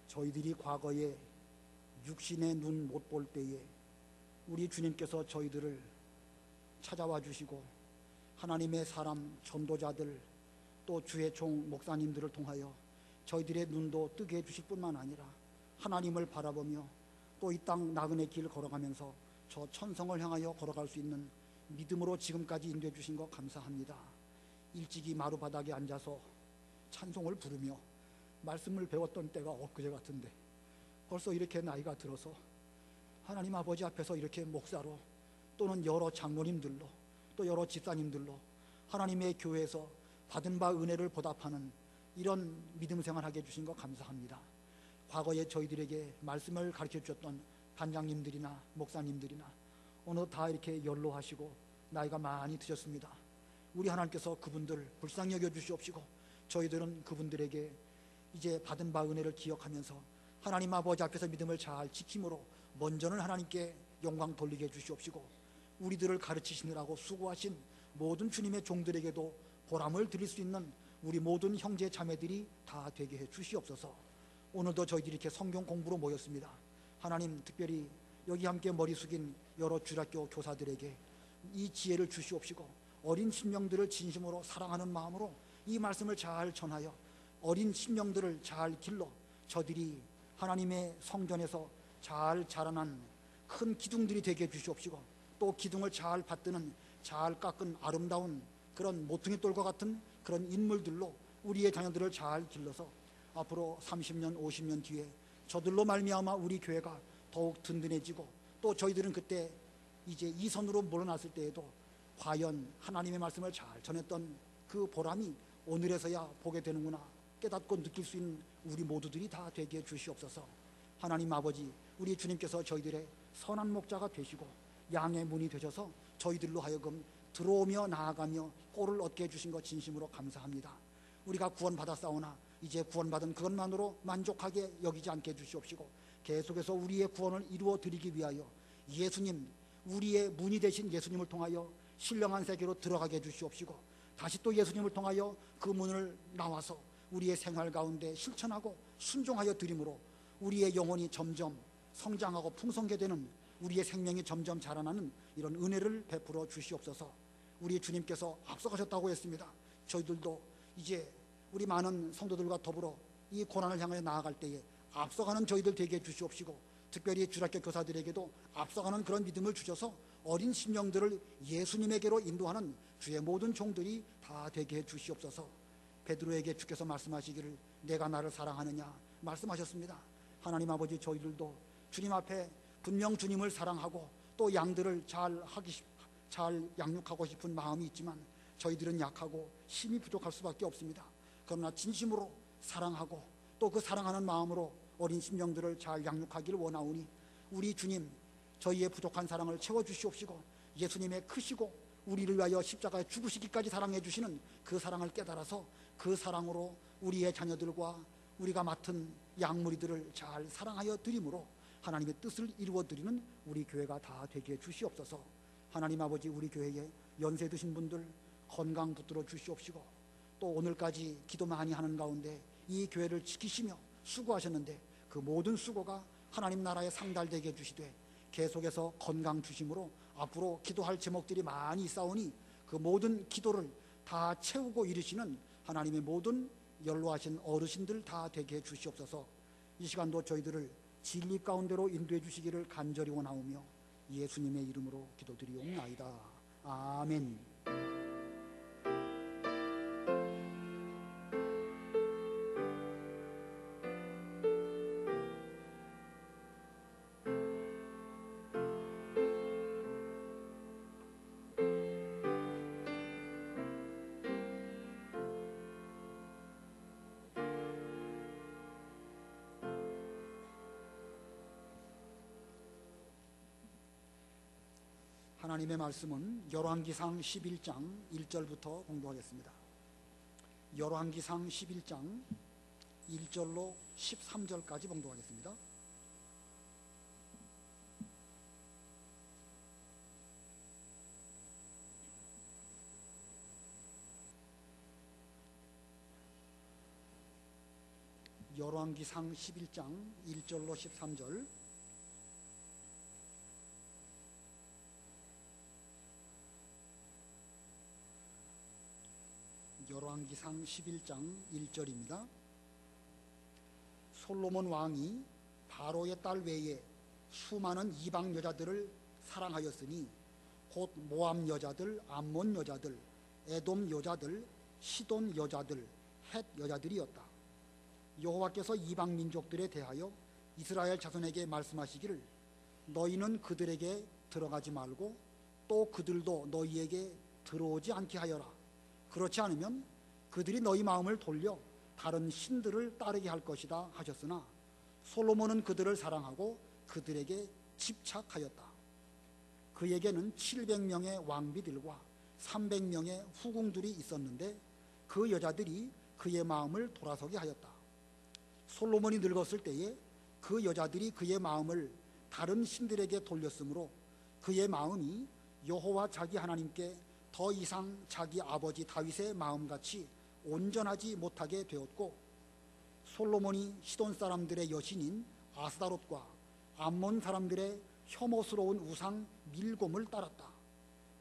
저희들이 과거에 육신의 눈 못 볼 때에 우리 주님께서 저희들을 찾아와 주시고 하나님의 사람 전도자들 또 주의 종 목사님들을 통하여 저희들의 눈도 뜨게 해주실 뿐만 아니라 하나님을 바라보며 또 이 땅 나그네 길 걸어가면서 저 천성을 향하여 걸어갈 수 있는 믿음으로 지금까지 인도해 주신 거 감사합니다. 일찍이 마루바닥에 앉아서 찬송을 부르며 말씀을 배웠던 때가 엊그제 같은데 벌써 이렇게 나이가 들어서 하나님 아버지 앞에서 이렇게 목사로 또는 여러 장로님들로 또 여러 집사님들로 하나님의 교회에서 받은 바 은혜를 보답하는 이런 믿음 생활하게 해주신 거 감사합니다. 과거에 저희들에게 말씀을 가르쳐 주셨던 단장님들이나 목사님들이나 어느 다 이렇게 연로하시고 나이가 많이 드셨습니다. 우리 하나님께서 그분들 불쌍히 여겨 주시옵시고 저희들은 그분들에게 이제 받은 바 은혜를 기억하면서 하나님 아버지 앞에서 믿음을 잘 지킴으로 먼저는 하나님께 영광 돌리게 해주시옵시고 우리들을 가르치시느라고 수고하신 모든 주님의 종들에게도 보람을 드릴 수 있는 우리 모든 형제 자매들이 다 되게 해 주시옵소서. 오늘도 저희들이 이렇게 성경 공부로 모였습니다. 하나님 특별히 여기 함께 머리 숙인 여러 주일학교 교사들에게 이 지혜를 주시옵시고 어린 심령들을 진심으로 사랑하는 마음으로 이 말씀을 잘 전하여 어린 심령들을 잘 길러 저들이 하나님의 성전에서 잘 자라난 큰 기둥들이 되게 해주시옵시고 또 기둥을 잘 받드는 잘 깎은 아름다운 그런 모퉁이 돌과 같은 그런 인물들로 우리의 자녀들을 잘 길러서 앞으로 30년 50년 뒤에 저들로 말미암아 우리 교회가 더욱 든든해지고 또 저희들은 그때 이제 이 선으로 물러났을 때에도 과연 하나님의 말씀을 잘 전했던 그 보람이 오늘에서야 보게 되는구나 깨닫고 느낄 수 있는 우리 모두들이 다 되게 해 주시옵소서. 하나님 아버지 우리 주님께서 저희들의 선한 목자가 되시고 양의 문이 되셔서 저희들로 하여금 들어오며 나아가며 꼴을 얻게 해주신 것 진심으로 감사합니다. 우리가 구원받았사오나 이제 구원받은 그것만으로 만족하게 여기지 않게 해주시옵시고 계속해서 우리의 구원을 이루어 드리기 위하여 예수님 우리의 문이 되신 예수님을 통하여 신령한 세계로 들어가게 해주시옵시고 다시 또 예수님을 통하여 그 문을 나와서 우리의 생활 가운데 실천하고 순종하여 드림으로 우리의 영혼이 점점 성장하고 풍성하게 되는 우리의 생명이 점점 자라나는 이런 은혜를 베풀어 주시옵소서. 우리 주님께서 앞서가셨다고 했습니다. 저희들도 이제 우리 많은 성도들과 더불어 이 고난을 향해 나아갈 때에 앞서가는 저희들 되게 해주시옵시고 특별히 주일학교 교사들에게도 앞서가는 그런 믿음을 주셔서 어린 심령들을 예수님에게로 인도하는 주의 모든 종들이 다 되게 해주시옵소서. 베드로에게 주께서 말씀하시기를 내가 나를 사랑하느냐 말씀하셨습니다. 하나님 아버지 저희들도 주님 앞에 분명 주님을 사랑하고 또 양들을 잘 양육하고 싶은 마음이 있지만 저희들은 약하고 힘이 부족할 수밖에 없습니다. 그러나 진심으로 사랑하고 또 그 사랑하는 마음으로 어린 심령들을 잘 양육하기를 원하오니 우리 주님 저희의 부족한 사랑을 채워주시옵시고 예수님의 크시고 우리를 위하여 십자가에 죽으시기까지 사랑해 주시는 그 사랑을 깨달아서 그 사랑으로 우리의 자녀들과 우리가 맡은 양무리들을 잘 사랑하여 드림으로 하나님의 뜻을 이루어 드리는 우리 교회가 다 되게 해주시옵소서. 하나님 아버지 우리 교회에 연세 드신 분들 건강 붙들어 주시옵시고 또 오늘까지 기도 많이 하는 가운데 이 교회를 지키시며 수고하셨는데 그 모든 수고가 하나님 나라에 상달되게 해주시되 계속해서 건강 주심으로 앞으로 기도할 제목들이 많이 있사오니 그 모든 기도를 다 채우고 이루시는 하나님의 모든 연로하신 어르신들 다 되게 해 주시옵소서. 이 시간도 저희들을 진리 가운데로 인도해 주시기를 간절히 원하오며 예수님의 이름으로 기도드리옵나이다. 아멘. 하나님의 말씀은 열왕기상 11장 1절부터 공부하겠습니다. 열왕기상 11장 1절로 13절까지 공부하겠습니다. 열왕기상 11장 1절로 13절. 열왕기상 11장 1절입니다. 솔로몬 왕이 바로의 딸 외에 수많은 이방 여자들을 사랑하였으니 곧 모압 여자들, 암몬 여자들, 에돔 여자들, 시돈 여자들, 헷 여자들이었다. 여호와께서 이방 민족들에 대하여 이스라엘 자손에게 말씀하시기를 너희는 그들에게 들어가지 말고 또 그들도 너희에게 들어오지 않게 하여라. 그렇지 않으면 그들이 너희 마음을 돌려 다른 신들을 따르게 할 것이다 하셨으나 솔로몬은 그들을 사랑하고 그들에게 집착하였다. 그에게는 700명의 왕비들과 300명의 후궁들이 있었는데 그 여자들이 그의 마음을 돌아서게 하였다. 솔로몬이 늙었을 때에 그 여자들이 그의 마음을 다른 신들에게 돌렸으므로 그의 마음이 여호와 자기 하나님께 더 이상 자기 아버지 다윗의 마음같이 온전하지 못하게 되었고, 솔로몬이 시돈 사람들의 여신인 아스다롯과 암몬 사람들의 혐오스러운 우상 밀곰을 따랐다.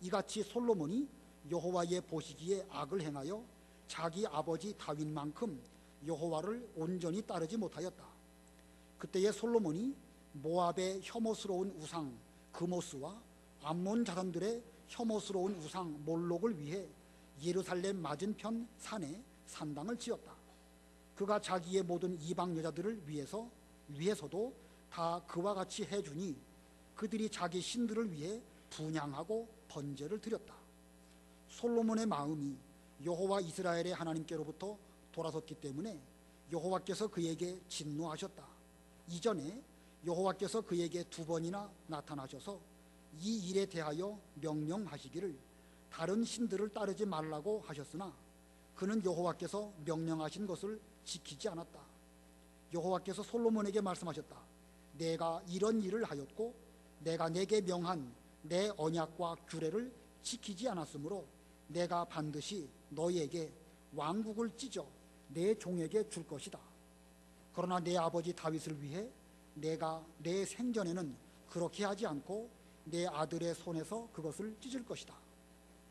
이같이 솔로몬이 여호와의 보시기에 악을 행하여 자기 아버지 다윗만큼 여호와를 온전히 따르지 못하였다. 그때에 솔로몬이 모압의 혐오스러운 우상 그모스와 암몬 자손들의 혐오스러운 우상 몰록을 위해 예루살렘 맞은편 산에 산당을 지었다. 그가 자기의 모든 이방 여자들을 위해서도 다 그와 같이 해주니 그들이 자기 신들을 위해 분향하고 번제를 드렸다. 솔로몬의 마음이 여호와 이스라엘의 하나님께로부터 돌아섰기 때문에 여호와께서 그에게 진노하셨다. 이전에 여호와께서 그에게 2번이나 나타나셔서 이 일에 대하여 명령하시기를 다른 신들을 따르지 말라고 하셨으나 그는 여호와께서 명령하신 것을 지키지 않았다. 여호와께서 솔로몬에게 말씀하셨다. 내가 이런 일을 하였고 내가 내게 명한 내 언약과 규례를 지키지 않았으므로 내가 반드시 너희에게 왕국을 찢어 내 종에게 줄 것이다. 그러나 내 아버지 다윗을 위해 내가 내 생전에는 그렇게 하지 않고 내 아들의 손에서 그것을 찢을 것이다.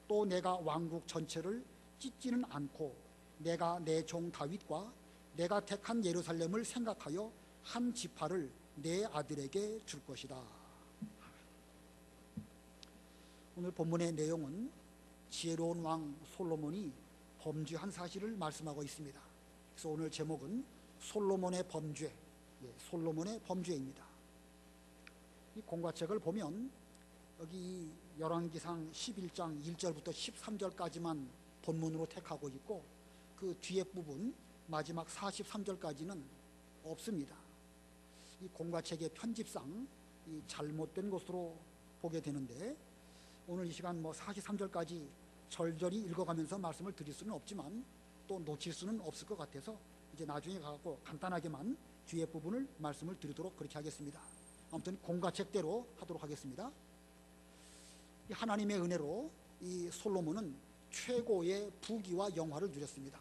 또 내가 왕국 전체를 찢지는 않고 내가 내 종 다윗과 내가 택한 예루살렘을 생각하여 한 지파를 내 아들에게 줄 것이다. 오늘 본문의 내용은 지혜로운 왕 솔로몬이 범죄한 사실을 말씀하고 있습니다. 그래서 오늘 제목은 솔로몬의 범죄, 솔로몬의 범죄입니다. 이 공과책을 보면 여기 열왕기상 11장 1절부터 13절까지만 본문으로 택하고 있고 그 뒤에 부분 마지막 43절까지는 없습니다. 이 공과책의 편집상 이 잘못된 것으로 보게 되는데 오늘 이 시간 43절까지 절절히 읽어가면서 말씀을 드릴 수는 없지만 또 놓칠 수는 없을 것 같아서 이제 나중에 가고 간단하게만 뒤에 부분을 말씀을 드리도록 그렇게 하겠습니다. 아무튼 공과책대로 하도록 하겠습니다. 이 하나님의 은혜로 이 솔로몬은 최고의 부귀와 영화를 누렸습니다.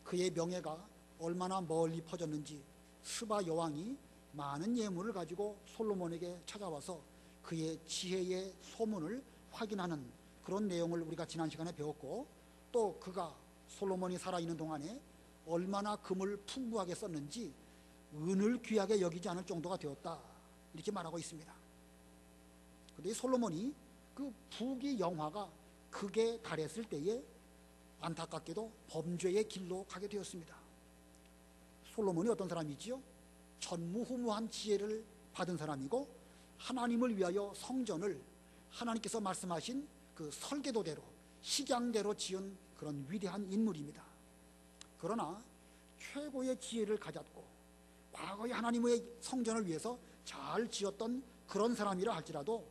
그의 명예가 얼마나 멀리 퍼졌는지 스바 여왕이 많은 예물을 가지고 솔로몬에게 찾아와서 그의 지혜의 소문을 확인하는 그런 내용을 우리가 지난 시간에 배웠고, 또 그가 솔로몬이 살아있는 동안에 얼마나 금을 풍부하게 썼는지 은을 귀하게 여기지 않을 정도가 되었다, 이렇게 말하고 있습니다. 그런데 솔로몬이 그 부귀 영화가 극에 달했을 때에 안타깝게도 범죄의 길로 가게 되었습니다. 솔로몬이 어떤 사람이지요? 전무후무한 지혜를 받은 사람이고 하나님을 위하여 성전을 하나님께서 말씀하신 그 설계도대로 식양대로 지은 그런 위대한 인물입니다. 그러나 최고의 지혜를 가졌고 과거에 하나님의 성전을 위해서 잘 지었던 그런 사람이라 할지라도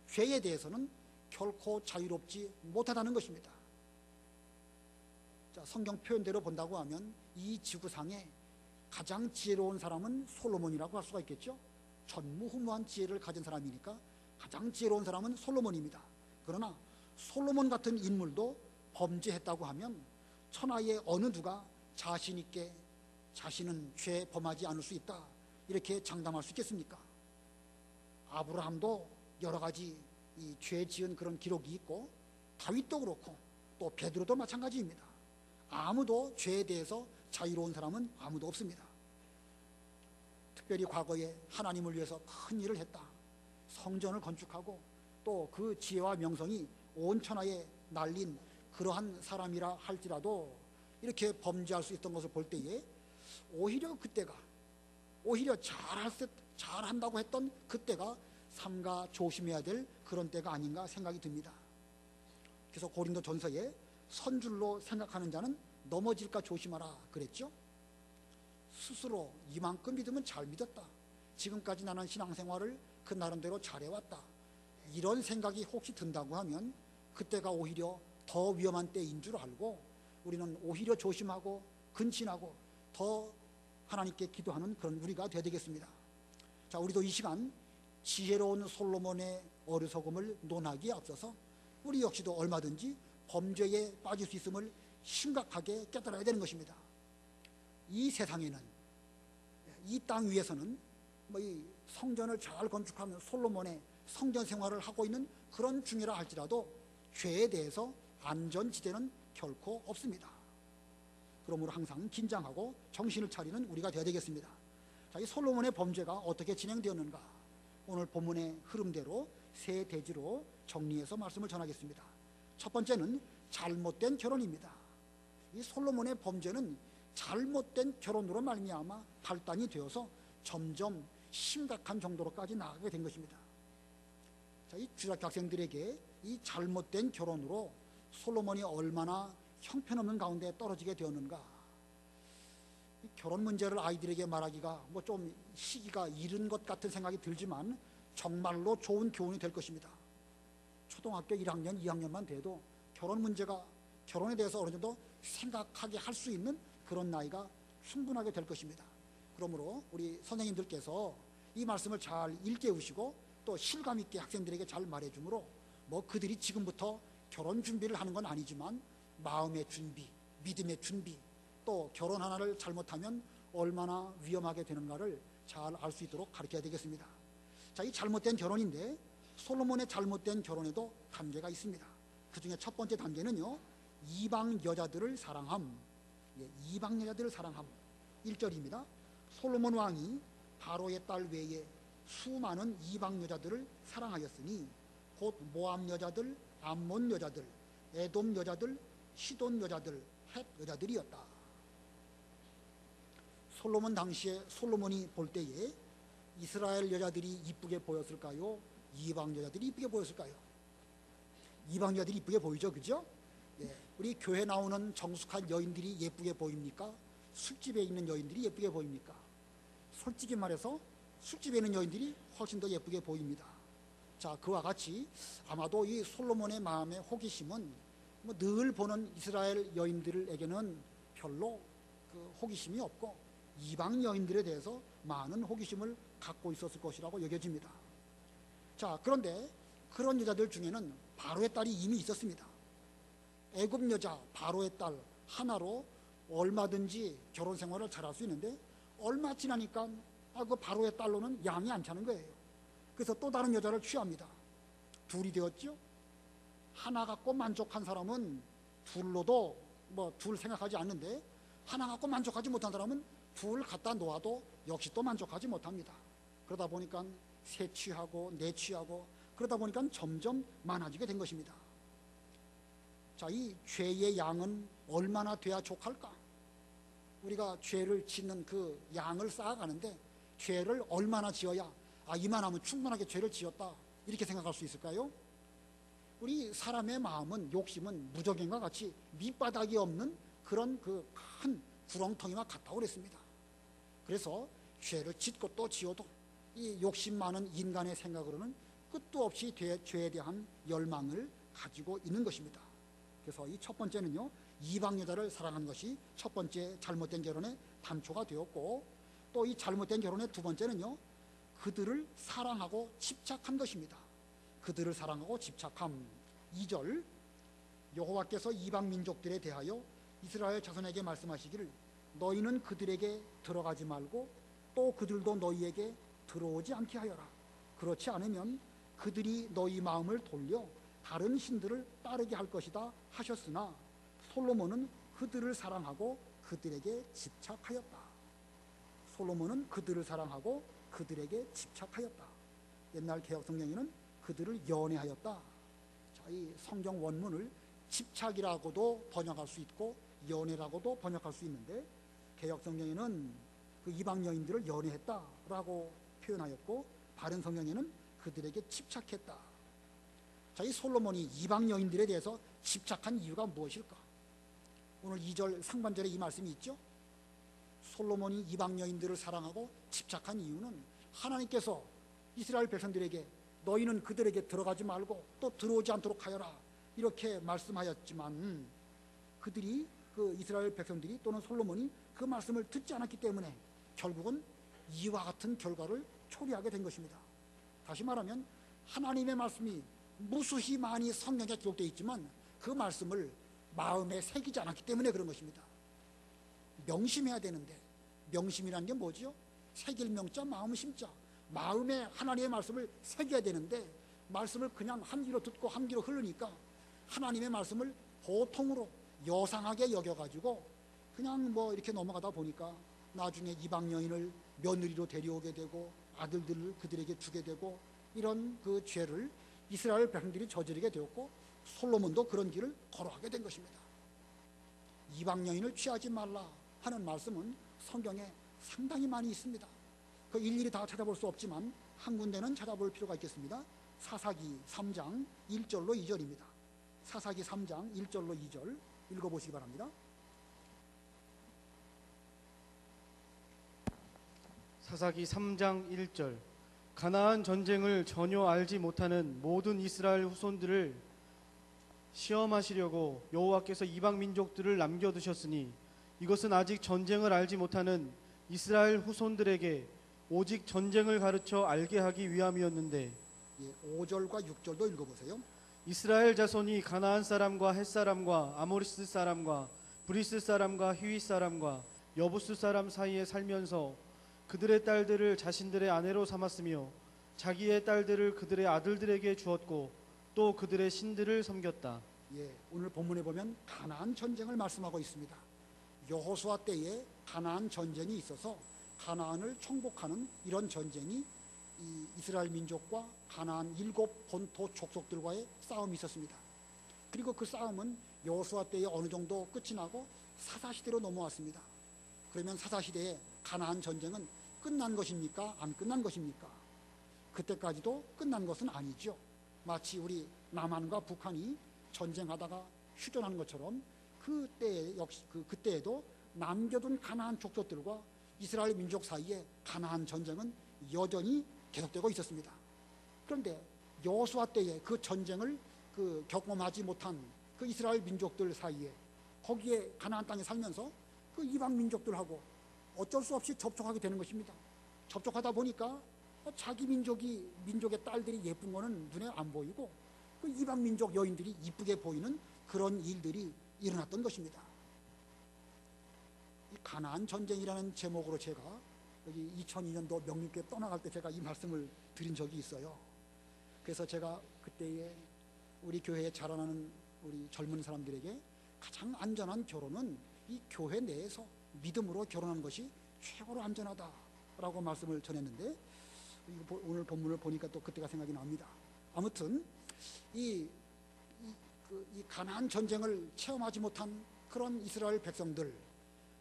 죄에 대해서는 결코 자유롭지 못하다는 것입니다. 자, 성경 표현대로 본다고 하면 이 지구상에 가장 지혜로운 사람은 솔로몬이라고 할 수가 있겠죠. 전무후무한 지혜를 가진 사람이니까 가장 지혜로운 사람은 솔로몬입니다. 그러나 솔로몬 같은 인물도 범죄했다고 하면 천하의 어느 누가 자신 있게 자신은 죄 범하지 않을 수 있다, 이렇게 장담할 수 있겠습니까? 아브라함도 여러 가지 이 죄 지은 그런 기록이 있고, 다윗도 그렇고 또 베드로도 마찬가지입니다. 아무도 죄에 대해서 자유로운 사람은 아무도 없습니다. 특별히 과거에 하나님을 위해서 큰 일을 했다, 성전을 건축하고 또 그 지혜와 명성이 온 천하에 날린 그러한 사람이라 할지라도 이렇게 범죄할 수 있던 것을 볼 때에 오히려 그때가, 오히려 잘한다고 했던 그때가 삼가 조심해야 될 그런 때가 아닌가 생각이 듭니다. 그래서 고린도 전서에 선줄로 생각하는 자는 넘어질까 조심하라 그랬죠. 스스로 이만큼 믿으면 잘 믿었다, 지금까지 나는 신앙생활을 그 나름대로 잘해왔다, 이런 생각이 혹시 든다고 하면 그때가 오히려 더 위험한 때인 줄 알고 우리는 오히려 조심하고 근신하고 더 하나님께 기도하는 그런 우리가 되어야 되겠습니다. 자, 우리도 이 시간 지혜로운 솔로몬의 어리석음을 논하기에 앞서서 우리 역시도 얼마든지 범죄에 빠질 수 있음을 심각하게 깨달아야 되는 것입니다. 이 세상에는, 이 땅 위에서는 이 성전을 잘 건축하면 솔로몬의 성전 생활을 하고 있는 그런 중이라 할지라도 죄에 대해서 안전지대는 결코 없습니다. 그러므로 항상 긴장하고 정신을 차리는 우리가 되어야 되겠습니다. 자, 이 솔로몬의 범죄가 어떻게 진행되었는가, 오늘 본문의 흐름대로 세 대지로 정리해서 말씀을 전하겠습니다. 첫 번째는 잘못된 결혼입니다. 이 솔로몬의 범죄는 잘못된 결혼으로 말미암아 발단이 되어서 점점 심각한 정도로까지 나아가게 된 것입니다. 자, 이 주일학교 학생들에게 이 잘못된 결혼으로 솔로몬이 얼마나 형편없는 가운데 떨어지게 되었는가, 이 결혼 문제를 아이들에게 말하기가 좀 시기가 이른 것 같은 생각이 들지만 정말로 좋은 교훈이 될 것입니다. 초등학교 1학년, 2학년만 돼도 결혼에 대해서 어느 정도 생각하게 할 수 있는 그런 나이가 충분하게 될 것입니다. 그러므로 우리 선생님들께서 이 말씀을 잘 일깨우시고 또 실감 있게 학생들에게 잘 말해주므로 그들이 지금부터 결혼 준비를 하는 건 아니지만 마음의 준비, 믿음의 준비, 또 결혼 하나를 잘못하면 얼마나 위험하게 되는가를 잘 알 수 있도록 가르쳐야 되겠습니다. 자, 이 잘못된 결혼인데 솔로몬의 잘못된 결혼에도 단계가 있습니다. 그 중에 첫 번째 단계는요, 이방 여자들을 사랑함. 이방 여자들을 사랑함. 1절입니다. 솔로몬 왕이 바로의 딸 외에 수많은 이방 여자들을 사랑하였으니 곧 모압 여자들, 암몬 여자들, 에돔 여자들, 시돈 여자들, 헷 여자들이었다. 솔로몬 당시에 솔로몬이 볼 때에 이스라엘 여자들이 이쁘게 보였을까요? 이방 여자들이 이쁘게 보였을까요? 이방 여자들이 이쁘게 보이죠, 그죠? 우리 교회 나오는 정숙한 여인들이 예쁘게 보입니까? 술집에 있는 여인들이 예쁘게 보입니까? 솔직히 말해서 술집에 있는 여인들이 훨씬 더 예쁘게 보입니다. 자, 그와 같이 아마도 이 솔로몬의 마음의 호기심은 늘 보는 이스라엘 여인들에게는 별로 그 호기심이 없고 이방 여인들에 대해서 많은 호기심을 갖고 있었을 것이라고 여겨집니다. 자, 그런데 그런 여자들 중에는 바로의 딸이 이미 있었습니다. 애굽 여자 바로의 딸 하나로 얼마든지 결혼 생활을 잘할 수 있는데 얼마 지나니까 그 바로의 딸로는 양이 안 차는 거예요. 그래서 또 다른 여자를 취합니다. 둘이 되었죠. 하나 갖고 만족한 사람은 둘로도 둘 생각하지 않는데 하나 갖고 만족하지 못한 사람은 둘 갖다 놓아도 역시 또 만족하지 못합니다. 그러다 보니까 세 취하고 네 취하고 그러다 보니까 점점 많아지게 된 것입니다. 자, 이 죄의 양은 얼마나 돼야 족할까? 우리가 죄를 짓는 그 양을 쌓아가는데 죄를 얼마나 지어야 이만하면 충분하게 죄를 지었다 이렇게 생각할 수 있을까요? 우리 사람의 마음은, 욕심은 무적행과 같이 밑바닥이 없는 그런 그 큰 구렁텅이와 같다고 그랬습니다. 그래서 죄를 짓고 또 지어도 이 욕심 많은 인간의 생각으로는 끝도 없이 죄에 대한 열망을 가지고 있는 것입니다. 그래서 이 첫 번째는요, 이방 여자를 사랑한 것이 첫 번째 잘못된 결혼의 단초가 되었고, 또 이 잘못된 결혼의 두 번째는요, 그들을 사랑하고 집착한 것입니다. 그들을 사랑하고 집착함. 2절, 여호와께서 이방 민족들에 대하여 이스라엘 자손에게 말씀하시기를 너희는 그들에게 들어가지 말고 또 그들도 너희에게 들어오지 않게 하여라. 그렇지 않으면 그들이 너희 마음을 돌려 다른 신들을 따르게 할 것이다 하셨으나 솔로몬은 그들을 사랑하고 그들에게 집착하였다. 솔로몬은 그들을 사랑하고 그들에게 집착하였다. 옛날 개역 성경에는 그들을 연애하였다. 자, 이 성경 원문을 집착이라고도 번역할 수 있고 연애라고도 번역할 수 있는데, 개역 성경에는 그 이방 여인들을 연애했다라고 표현하였고, 바른 성경에는 그들에게 집착했다. 자, 이 솔로몬이 이방 여인들에 대해서 집착한 이유가 무엇일까? 오늘 2절 상반절에 이 말씀이 있죠. 솔로몬이 이방 여인들을 사랑하고 집착한 이유는 하나님께서 이스라엘 백성들에게 너희는 그들에게 들어가지 말고 또 들어오지 않도록 하여라 이렇게 말씀하였지만, 그들이 그 이스라엘 백성들이 또는 솔로몬이 그 말씀을 듣지 않았기 때문에 결국은 이와 같은 결과를 초래하게 된 것입니다. 다시 말하면 하나님의 말씀이 무수히 많이 성경에 기록되어 있지만 그 말씀을 마음에 새기지 않았기 때문에 그런 것입니다. 명심해야 되는데, 명심이라는 게 뭐죠? 새길 명자 마음 심자, 마음에 하나님의 말씀을 새겨야 되는데 말씀을 그냥 한 귀로 듣고 한 귀로 흐르니까 하나님의 말씀을 보통으로 여상하게 여겨가지고 그냥 뭐 이렇게 넘어가다 보니까 나중에 이방 여인을 며느리로 데려오게 되고 아들들을 그들에게 주게 되고, 이런 그 죄를 이스라엘 백성들이 저지르게 되었고 솔로몬도 그런 길을 걸어가게 된 것입니다. 이방 여인을 취하지 말라 하는 말씀은 성경에 상당히 많이 있습니다. 그 일일이 다 찾아볼 수 없지만 한 군데는 찾아볼 필요가 있겠습니다. 사사기 3장 1절로 2절입니다. 사사기 3장 1절로 2절 읽어보시기 바랍니다. 사사기 3장 1절. 가나안 전쟁을 전혀 알지 못하는 모든 이스라엘 후손들을 시험하시려고 여호와께서 이방 민족들을 남겨두셨으니 이것은 아직 전쟁을 알지 못하는 이스라엘 후손들에게 오직 전쟁을 가르쳐 알게 하기 위함이었는데. 5절과 6절도 읽어보세요. 이스라엘 자손이 가나안 사람과 헷 사람과 아모리스 사람과 브리스 사람과 히윗 사람과 여부스 사람 사이에 살면서 그들의 딸들을 자신들의 아내로 삼았으며 자기의 딸들을 그들의 아들들에게 주었고 또 그들의 신들을 섬겼다. 오늘 본문에 보면 가나안 전쟁을 말씀하고 있습니다. 여호수아 때에 가나안 전쟁이 있어서 가나안을 정복하는 이런 전쟁이 이 이스라엘 민족과 가나안 7 본토 족속들과의 싸움이 있었습니다. 그리고 그 싸움은 여호수아 때에 어느 정도 끝이 나고 사사시대로 넘어왔습니다. 그러면 사사시대에 가나안 전쟁은 끝난 것입니까? 안 끝난 것입니까? 그때까지도 끝난 것은 아니죠. 마치 우리 남한과 북한이 전쟁하다가 휴전한 것처럼 그때 역시 그때에도 남겨둔 가나안 족속들과 이스라엘 민족 사이에 가나안 전쟁은 여전히 계속되고 있었습니다. 그런데 여호수아 때에 그 전쟁을 경험하지 못한 그 이스라엘 민족들 사이에 거기에 가나안 땅에 살면서 그 이방 민족들하고 어쩔 수 없이 접촉하게 되는 것입니다. 접촉하다 보니까 자기 민족의 딸들이 예쁜 거는 눈에 안 보이고 그 이방 민족 여인들이 이쁘게 보이는 그런 일들이 일어났던 것입니다. 이 가나안 전쟁이라는 제목으로 제가 여기 2002년도 명륜교회 떠나갈 때 제가 이 말씀을 드린 적이 있어요. 그래서 제가 그때에 우리 교회에 자라나는 우리 젊은 사람들에게 가장 안전한 결혼은 이 교회 내에서 믿음으로 결혼하는 것이 최고로 안전하다라고 말씀을 전했는데, 오늘 본문을 보니까 또 그때가 생각이 납니다. 아무튼 이 가나안 전쟁을 체험하지 못한 그런 이스라엘 백성들,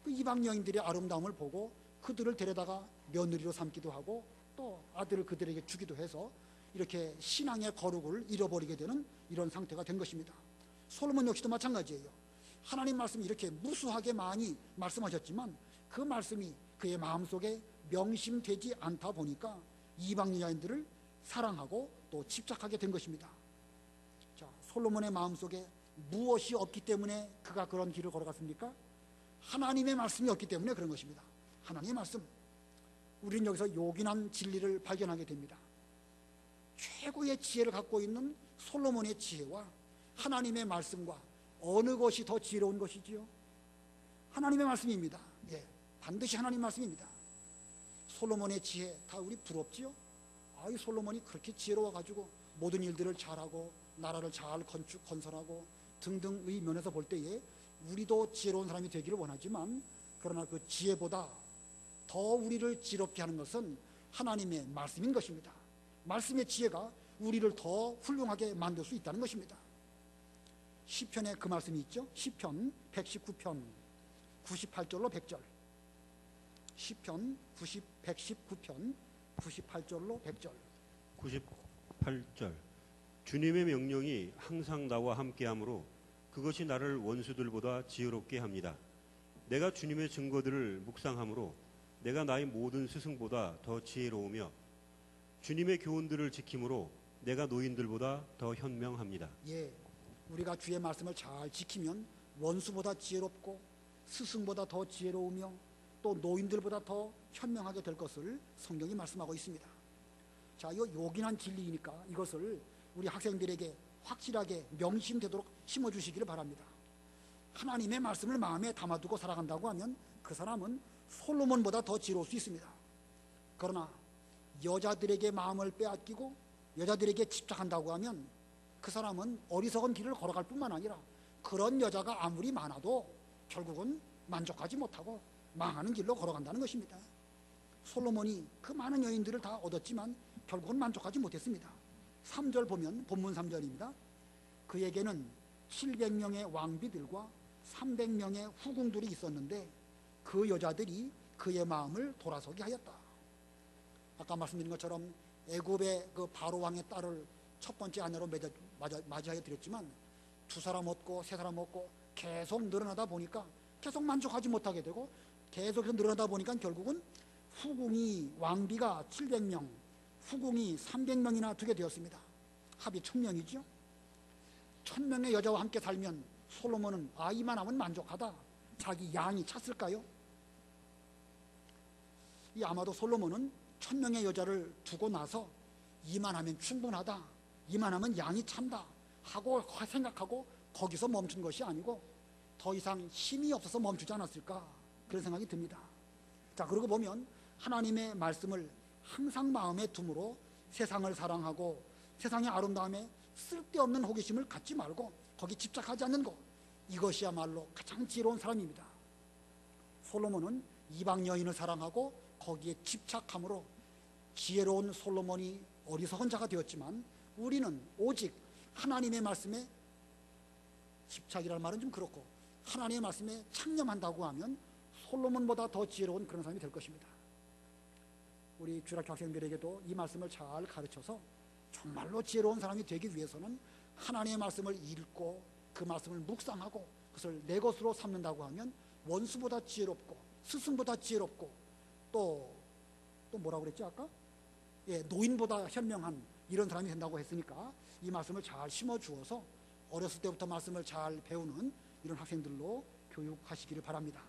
그 이방 여인들의 아름다움을 보고 그들을 데려다가 며느리로 삼기도 하고 또 아들을 그들에게 주기도 해서 이렇게 신앙의 거룩을 잃어버리게 되는 이런 상태가 된 것입니다. 솔로몬 역시도 마찬가지예요. 하나님 말씀이 이렇게 무수하게 많이 말씀하셨지만 그 말씀이 그의 마음속에 명심되지 않다 보니까 이방 여인들을 사랑하고 또 집착하게 된 것입니다. 자, 솔로몬의 마음속에 무엇이 없기 때문에 그가 그런 길을 걸어갔습니까? 하나님의 말씀이 없기 때문에 그런 것입니다. 하나님의 말씀. 우리는 여기서 요긴한 진리를 발견하게 됩니다. 최고의 지혜를 갖고 있는 솔로몬의 지혜와 하나님의 말씀과 어느 것이 더 지혜로운 것이지요? 하나님의 말씀입니다. 예, 반드시 하나님 말씀입니다. 솔로몬의 지혜 다 우리 부럽지요? 이 솔로몬이 그렇게 지혜로워가지고 모든 일들을 잘하고 나라를 잘 건설하고 등등의 면에서 볼 때에 우리도 지혜로운 사람이 되기를 원하지만, 그러나 그 지혜보다 더 우리를 지혜롭게 하는 것은 하나님의 말씀인 것입니다. 말씀의 지혜가 우리를 더 훌륭하게 만들 수 있다는 것입니다. 시편에 그 말씀이 있죠. 시편 119편 98절로 100절. 시편 119편 98절로 100절. 98절. 주님의 명령이 항상 나와 함께하므로 그것이 나를 원수들보다 지혜롭게 합니다. 내가 주님의 증거들을 묵상함으로 내가 나의 모든 스승보다 더 지혜로우며 주님의 교훈들을 지킴으로 내가 노인들보다 더 현명합니다. 예, 우리가 주의 말씀을 잘 지키면 원수보다 지혜롭고 스승보다 더 지혜로우며 또 노인들보다 더 현명하게 될 것을 성경이 말씀하고 있습니다. 자, 이거 요긴한 진리이니까 이것을 우리 학생들에게 확실하게 명심되도록 심어주시기를 바랍니다. 하나님의 말씀을 마음에 담아두고 살아간다고 하면 그 사람은 솔로몬보다 더 지혜로울 수 있습니다. 그러나 여자들에게 마음을 빼앗기고 여자들에게 집착한다고 하면 그 사람은 어리석은 길을 걸어갈 뿐만 아니라 그런 여자가 아무리 많아도 결국은 만족하지 못하고 망하는 길로 걸어간다는 것입니다. 솔로몬이 그 많은 여인들을 다 얻었지만 결국은 만족하지 못했습니다. 3절 보면 본문 3절입니다. 그에게는 700명의 왕비들과 300명의 후궁들이 있었는데 그 여자들이 그의 마음을 돌아서게 하였다. 아까 말씀드린 것처럼 애굽의 그 바로 왕의 딸을 첫 번째 아내로 맞이하여 드렸지만 두 사람 얻고 세 사람 얻고 계속 늘어나다 보니까 계속 만족하지 못하게 되고 계속해서 늘어나다 보니까 결국은 후궁이 왕비가 700명, 후궁이 300명이나 두게 되었습니다. 합이 1000명이죠. 1000명의 여자와 함께 살면 솔로몬은 이만하면 만족하다, 자기 양이 찼을까요? 아마도 솔로몬은 1000명의 여자를 두고 나서 이만하면 충분하다, 이만하면 양이 찬다 하고 생각하고 거기서 멈춘 것이 아니고 더 이상 힘이 없어서 멈추지 않았을까, 그런 생각이 듭니다. 자, 그러고 보면 하나님의 말씀을 항상 마음에 둠으로 세상을 사랑하고 세상의 아름다움에 쓸데없는 호기심을 갖지 말고 거기 집착하지 않는 것, 이것이야말로 가장 지혜로운 사람입니다. 솔로몬은 이방 여인을 사랑하고 거기에 집착함으로 지혜로운 솔로몬이 어리석은 자가 되었지만 우리는 오직 하나님의 말씀에 집착이라는 말은 좀 그렇고 하나님의 말씀에 창념한다고 하면 솔로몬보다 더 지혜로운 그런 사람이 될 것입니다. 우리 주일학교 학생들에게도 이 말씀을 잘 가르쳐서 정말로 지혜로운 사람이 되기 위해서는 하나님의 말씀을 읽고 그 말씀을 묵상하고 그것을 내 것으로 삼는다고 하면 원수보다 지혜롭고 스승보다 지혜롭고 또 뭐라고 그랬지 아까? 노인보다 현명한 이런 사람이 된다고 했으니까 이 말씀을 잘 심어주어서 어렸을 때부터 말씀을 잘 배우는 이런 학생들로 교육하시기를 바랍니다.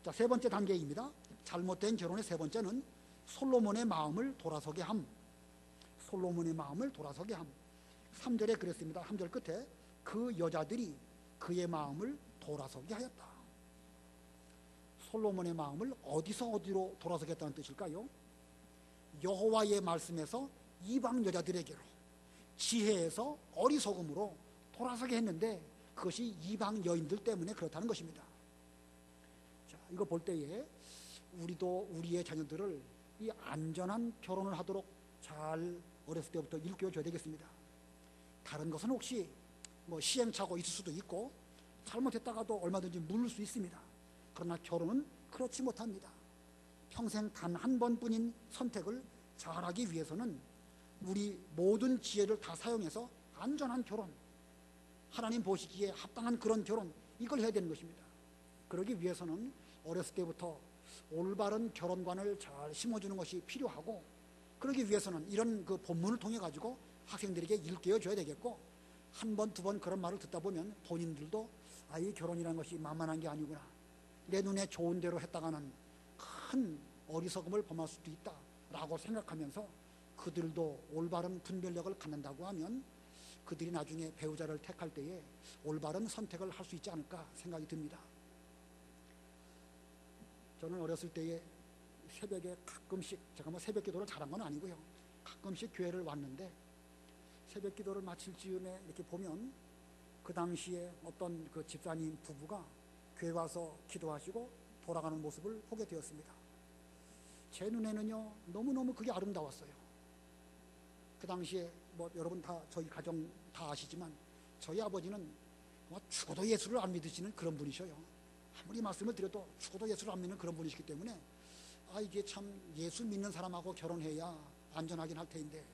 자, 세 번째 단계입니다. 잘못된 결혼의 세 번째는 솔로몬의 마음을 돌아서게 함. 솔로몬의 마음을 돌아서게 함. 3절에 그랬습니다. 3절 끝에 그 여자들이 그의 마음을 돌아서게 하였다. 솔로몬의 마음을 어디서 어디로 돌아서게 했다는 뜻일까요? 여호와의 말씀에서 이방 여자들에게로, 지혜에서 어리석음으로 돌아서게 했는데 그것이 이방 여인들 때문에 그렇다는 것입니다. 자, 이거 볼 때에 우리도 우리의 자녀들을 이 안전한 결혼을 하도록 잘 어렸을 때부터 일깨워줘야 되겠습니다. 다른 것은 혹시 시행착오 있을 수도 있고 잘못했다가도 얼마든지 물을 수 있습니다. 그러나 결혼은 그렇지 못합니다. 평생 단 한 번뿐인 선택을 잘하기 위해서는 우리 모든 지혜를 다 사용해서 안전한 결혼, 하나님 보시기에 합당한 그런 결혼, 이걸 해야 되는 것입니다. 그러기 위해서는 어렸을 때부터 올바른 결혼관을 잘 심어주는 것이 필요하고, 그러기 위해서는 이런 그 본문을 통해 가지고 학생들에게 일깨워 줘야 되겠고, 한 번, 두 번 그런 말을 듣다 보면 본인들도 이 결혼이라는 것이 만만한 게 아니구나, 내 눈에 좋은 대로 했다가는 큰 어리석음을 범할 수도 있다 라고 생각하면서 그들도 올바른 분별력을 갖는다고 하면 그들이 나중에 배우자를 택할 때에 올바른 선택을 할 수 있지 않을까 생각이 듭니다. 저는 어렸을 때에 새벽에 가끔씩, 제가 뭐 새벽 기도를 잘한 건 아니고요, 가끔씩 교회를 왔는데 새벽 기도를 마칠 즈음에 이렇게 보면 그 당시에 어떤 그 집사님 부부가 교회 와서 기도하시고 돌아가는 모습을 보게 되었습니다. 제 눈에는요, 너무너무 그게 아름다웠어요. 그 당시에 뭐 여러분 다 저희 가정 다 아시지만 저희 아버지는 뭐 죽어도 예수를 안 믿으시는 그런 분이셔요. 아무리 말씀을 드려도 죽어도 예수를 안 믿는 그런 분이시기 때문에 이게 참 예수 믿는 사람하고 결혼해야 안전하긴 할 텐데,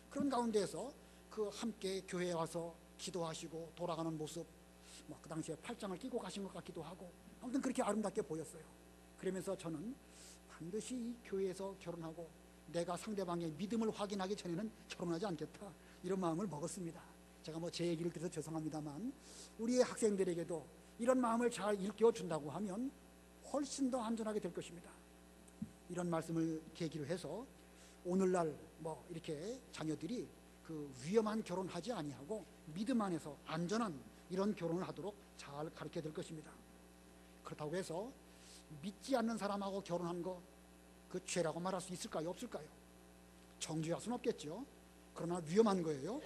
그런 가운데에서 그 함께 교회에 와서 기도하시고 돌아가는 모습, 뭐 그 당시에 팔짱을 끼고 가신 것 같기도 하고, 아무튼 그렇게 아름답게 보였어요. 그러면서 저는 반드시 이 교회에서 결혼하고 내가 상대방의 믿음을 확인하기 전에는 결혼하지 않겠다, 이런 마음을 먹었습니다. 제가 뭐 제 얘기를 드려서 죄송합니다만 우리의 학생들에게도 이런 마음을 잘 일깨워 준다고 하면 훨씬 더 안전하게 될 것입니다. 이런 말씀을 계기로 해서 오늘날 뭐 이렇게 자녀들이 그 위험한 결혼하지 아니하고 믿음 안에서 안전한 이런 결혼을 하도록 잘 가르쳐야 될 것입니다. 그렇다고 해서 믿지 않는 사람하고 결혼한 거 그 죄라고 말할 수 있을까요? 없을까요? 정죄할 수는 없겠죠. 그러나 위험한 거예요.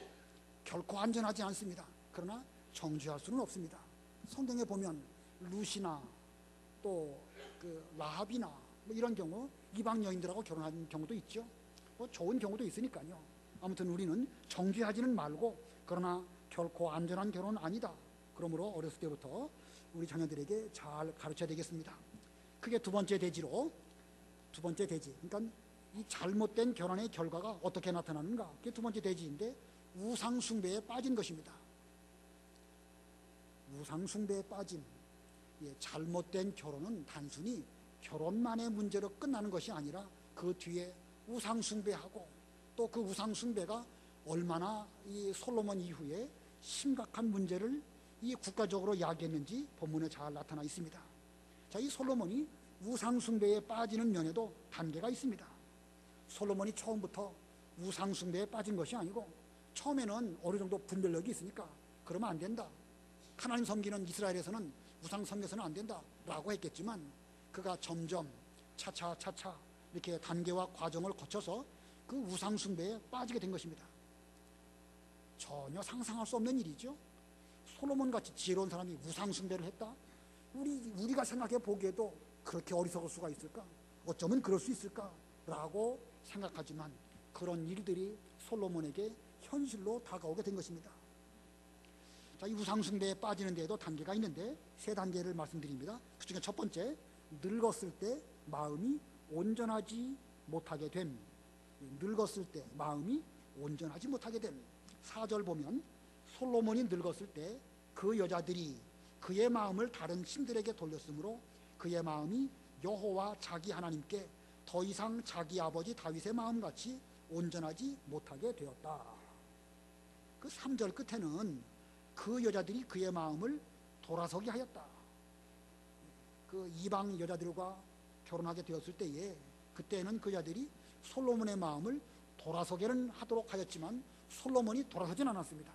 결코 안전하지 않습니다. 그러나 정죄할 수는 없습니다. 성경에 보면 루시나 또 그 라합이나 뭐 이런 경우 이방 여인들하고 결혼한 경우도 있죠. 뭐 좋은 경우도 있으니까요. 아무튼 우리는 정죄하지는 말고, 그러나 결코 안전한 결혼은 아니다. 그러므로 어렸을 때부터 우리 자녀들에게 잘 가르쳐야 되겠습니다. 그게 두 번째 대지로, 두 번째 대지, 그러니까 이 잘못된 결혼의 결과가 어떻게 나타나는가, 그게 두 번째 대지인데 우상 숭배에 빠진 것입니다. 우상 숭배에 빠짐. 잘못된 결혼은 단순히 결혼만의 문제로 끝나는 것이 아니라 그 뒤에 우상 숭배하고 또 그 우상 숭배가 얼마나 이 솔로몬 이후에 심각한 문제를 이 국가적으로 야기했는지 본문에 잘 나타나 있습니다. 자, 이 솔로몬이 우상 숭배에 빠지는 면에도 단계가 있습니다. 솔로몬이 처음부터 우상 숭배에 빠진 것이 아니고 처음에는 어느 정도 분별력이 있으니까 그러면 안 된다, 하나님 섬기는 이스라엘에서는 우상 섬겨서는 안 된다 라고 했겠지만, 그가 점점 차차 이렇게 단계와 과정을 거쳐서 그 우상 숭배에 빠지게 된 것입니다. 전혀 상상할 수 없는 일이죠. 솔로몬같이 지혜로운 사람이 우상 숭배를 했다? 우리가 생각해 보기에도 그렇게 어리석을 수가 있을까? 어쩌면 그럴 수 있을까라고 생각하지만 그런 일들이 솔로몬에게 현실로 다가오게 된 것입니다. 자, 이 우상 숭배에 빠지는 데에도 단계가 있는데 세 단계를 말씀드립니다. 그중에 첫 번째, 늙었을 때 마음이 온전하지 못하게 됨. 늙었을 때 마음이 온전하지 못하게 됨. 4절 보면 솔로몬이 늙었을 때 그 여자들이 그의 마음을 다른 신들에게 돌렸으므로 그의 마음이 여호와 자기 하나님께 더 이상 자기 아버지 다윗의 마음같이 온전하지 못하게 되었다. 그 3절 끝에는 그 여자들이 그의 마음을 돌아서게 하였다. 그 이방 여자들과 결혼하게 되었을 때에 그때는 그 여자들이 솔로몬의 마음을 돌아서게는 하도록 하였지만 솔로몬이 돌아서진 않았습니다.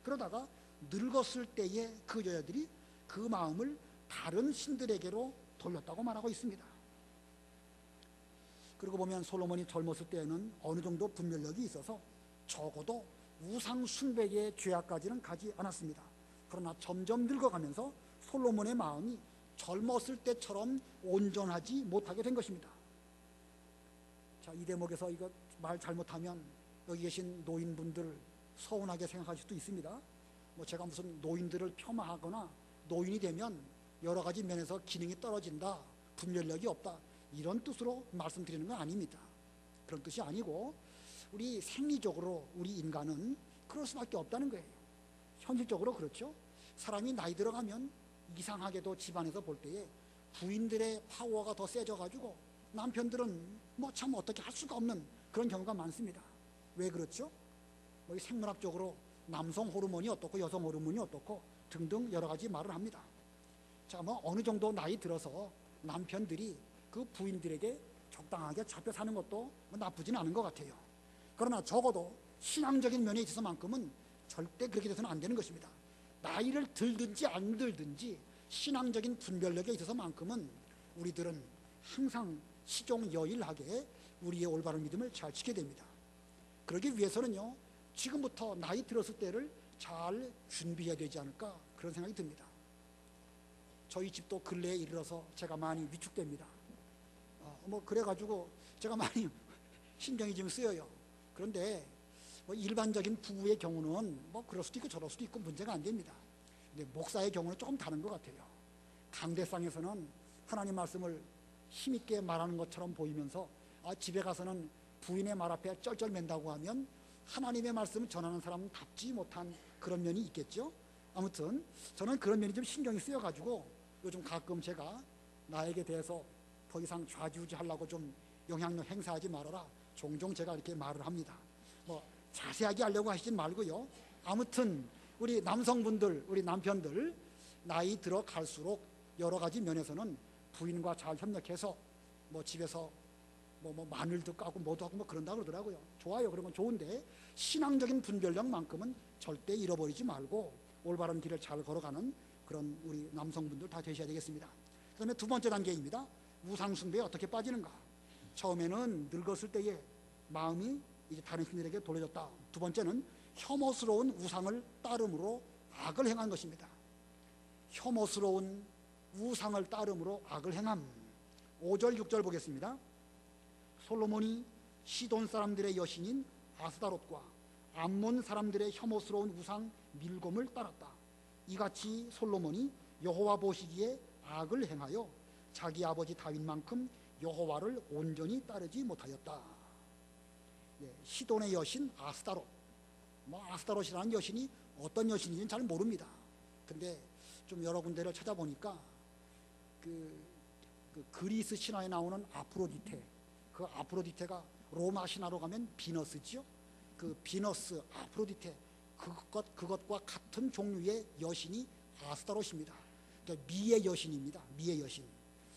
그러다가 늙었을 때에 그 여자들이 그 마음을 다른 신들에게로 돌렸다고 말하고 있습니다. 그리고 보면 솔로몬이 젊었을 때에는 어느 정도 분별력이 있어서 적어도 우상 숭배의 죄악까지는 가지 않았습니다. 그러나 점점 늙어가면서 솔로몬의 마음이 젊었을 때처럼 온전하지 못하게 된 것입니다. 자, 이 대목에서 이거 말 잘못하면 여기 계신 노인분들 서운하게 생각할 수도 있습니다. 뭐 제가 무슨 노인들을 폄하하거나 노인이 되면 여러 가지 면에서 기능이 떨어진다, 분별력이 없다, 이런 뜻으로 말씀드리는 건 아닙니다. 그런 뜻이 아니고 우리 생리적으로 우리 인간은 그럴 수밖에 없다는 거예요. 현실적으로 그렇죠. 사람이 나이 들어가면 이상하게도 집안에서 볼 때에 부인들의 파워가 더 세져가지고 남편들은 뭐 참 어떻게 할 수가 없는 그런 경우가 많습니다. 왜 그렇죠? 뭐 생물학적으로 남성 호르몬이 어떻고 여성 호르몬이 어떻고 등등 여러 가지 말을 합니다. 자, 뭐 어느 정도 나이 들어서 남편들이 그 부인들에게 적당하게 잡혀 사는 것도 뭐 나쁘진 않은 것 같아요. 그러나 적어도 신앙적인 면에 있어서만큼은 절대 그렇게 돼서는 안 되는 것입니다. 나이를 들든지 안 들든지 신앙적인 분별력에 있어서만큼은 우리들은 항상 시종여일하게 우리의 올바른 믿음을 잘 지켜야 됩니다. 그러기 위해서는요, 지금부터 나이 들었을 때를 잘 준비해야 되지 않을까 그런 생각이 듭니다. 저희 집도 근래에 이르러서 제가 많이 위축됩니다. 그래가지고 제가 많이 신경이 좀 쓰여요. 그런데 일반적인 부부의 경우는 그럴 수도 있고 저럴 수도 있고 문제가 안 됩니다. 근데 목사의 경우는 조금 다른 것 같아요. 강대상에서는 하나님 말씀을 힘있게 말하는 것처럼 보이면서 집에 가서는 부인의 말 앞에 쩔쩔맨다고 하면 하나님의 말씀을 전하는 사람은 답지 못한 그런 면이 있겠죠. 아무튼 저는 그런 면이 좀 신경이 쓰여가지고 요즘 가끔 제가 나에게 대해서 더 이상 좌지우지하려고 좀 영향력 행사하지 말아라, 종종 제가 이렇게 말을 합니다. 자세하게 하려고 하시진 말고요. 아무튼 우리 남성분들, 우리 남편들 나이 들어갈수록 여러 가지 면에서는 부인과 잘 협력해서 집에서 마늘도 까고 뭐도 하고 그런다 그러더라고요. 좋아요. 그런 건 좋은데 신앙적인 분별력만큼은 절대 잃어버리지 말고 올바른 길을 잘 걸어가는 그런 우리 남성분들 다 되셔야 되겠습니다. 그 다음에 두 번째 단계입니다. 우상숭배에 어떻게 빠지는가. 처음에는 늙었을 때의 마음이 이제 다른 신들에게 돌려졌다. 두 번째는 혐오스러운 우상을 따름으로 악을 행한 것입니다. 혐오스러운 우상을 따름으로 악을 행함. 5절 6절 보겠습니다. 솔로몬이 시돈 사람들의 여신인 아스다롯과 암몬 사람들의 혐오스러운 우상 밀곰을 따랐다. 이같이 솔로몬이 여호와 보시기에 악을 행하여 자기 아버지 다윗만큼 여호와를 온전히 따르지 못하였다. 시돈의 여신 아스다롯. 아스다롯이라는 여신이 어떤 여신인지는 잘 모릅니다. 근데 좀 여러 군데를 찾아보니까 그 그리스 신화에 나오는 아프로디테, 그 아프로디테가 로마 신화로 가면 비너스죠. 그 비너스, 아프로디테, 그것과 같은 종류의 여신이 아스다롯입니다. 그러니까 미의 여신입니다. 미의 여신.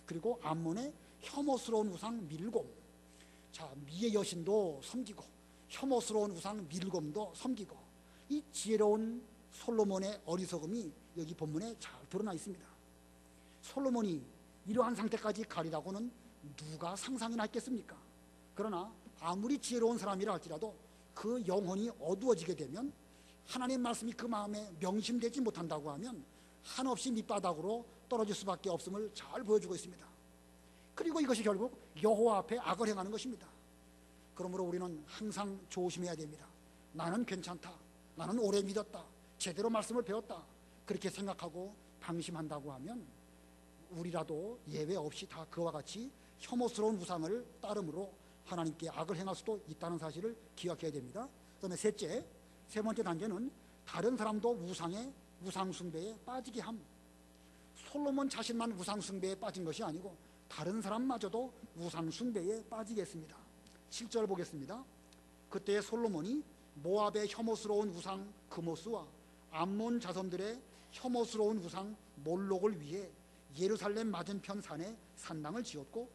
그리고 암몬의 혐오스러운 우상 밀곰. 자, 미의 여신도 섬기고 혐오스러운 우상 밀곰도 섬기고, 이 지혜로운 솔로몬의 어리석음이 여기 본문에 잘 드러나 있습니다. 솔로몬이 이러한 상태까지 가리라고는 누가 상상이나 했겠습니까? 그러나 아무리 지혜로운 사람이라 할지라도 그 영혼이 어두워지게 되면, 하나님 말씀이 그 마음에 명심되지 못한다고 하면 한없이 밑바닥으로 떨어질 수밖에 없음을 잘 보여주고 있습니다. 그리고 이것이 결국 여호와 앞에 악을 행하는 것입니다. 그러므로 우리는 항상 조심해야 됩니다. 나는 괜찮다, 나는 오래 믿었다, 제대로 말씀을 배웠다, 그렇게 생각하고 방심한다고 하면 우리라도 예외 없이 다 그와 같이 혐오스러운 우상을 따름으로 하나님께 악을 행할 수도 있다는 사실을 기억해야 됩니다. 그다음에 세 번째 단계는 다른 사람도 우상숭배에 빠지게 함. 솔로몬 자신만 우상숭배에 빠진 것이 아니고 다른 사람마저도 우상숭배에 빠지겠습니다. 7절 보겠습니다. 그때 솔로몬이 모압의 혐오스러운 우상 그모스와 암몬 자손들의 혐오스러운 우상 몰록을 위해 예루살렘 맞은편 산에 산당을 지었고,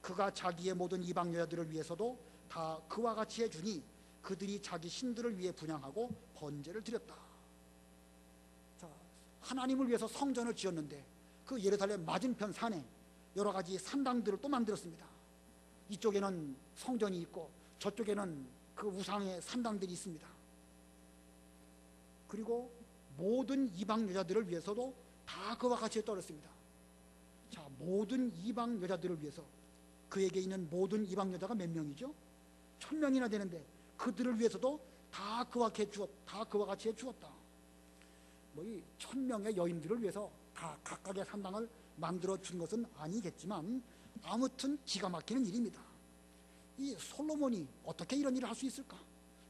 그가 자기의 모든 이방 여자들을 위해서도 다 그와 같이 해주니 그들이 자기 신들을 위해 분향하고 번제를 드렸다. 자, 하나님을 위해서 성전을 지었는데 그 예루살렘 맞은편 산에 여러 가지 산당들을 또 만들었습니다. 이쪽에는 성전이 있고 저쪽에는 그 우상의 산당들이 있습니다. 그리고 모든 이방 여자들을 위해서도 다 그와 같이 떨었습니다. 자, 모든 이방 여자들을 위해서, 그에게 있는 모든 이방 여자가 몇 명이죠? 1000명이나 되는데 그들을 위해서도 다 그와 같이 해주었다. 이 1000명의 여인들을 위해서 다 각각의 산당을 만들어 준 것은 아니겠지만 아무튼 기가 막히는 일입니다. 이 솔로몬이 어떻게 이런 일을 할 수 있을까?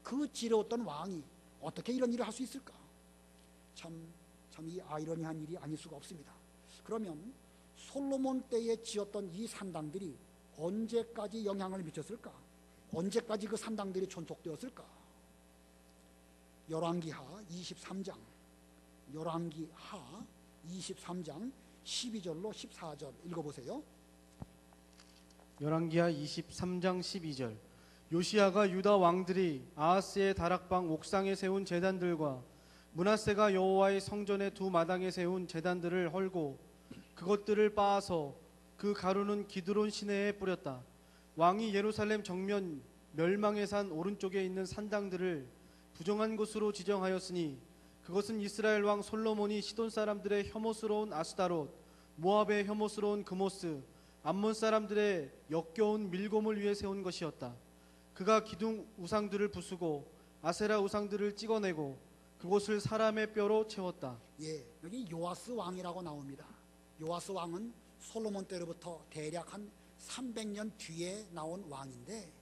그 지혜로웠던 왕이 어떻게 이런 일을 할 수 있을까? 참 이 아이러니한 일이 아닐 수가 없습니다. 그러면 솔로몬 때에 지었던 이 산당들이 언제까지 영향을 미쳤을까? 언제까지 그 산당들이 존속되었을까? 열왕기하 23장 12절로 14절 읽어보세요. 열왕기하 23장 12절. 요시야가 유다 왕들이 아하스의 다락방 옥상에 세운 제단들과 므낫세가 여호와의 성전의 두 마당에 세운 제단들을 헐고 그것들을 빻아서 그 가루는 기드론 시내에 뿌렸다. 왕이 예루살렘 정면 멸망의 산 오른쪽에 있는 산당들을 부정한 곳으로 지정하였으니 그것은 이스라엘 왕 솔로몬이 시돈 사람들의 혐오스러운 아스타롯, 모압의 혐오스러운 그모스, 암몬 사람들의 역겨운 밀곰을 위해 세운 것이었다. 그가 기둥 우상들을 부수고 아세라 우상들을 찍어내고 그곳을 사람의 뼈로 채웠다. 예, 여기 요아스 왕이라고 나옵니다. 요아스 왕은 솔로몬 때로부터 대략 한 300년 뒤에 나온 왕인데,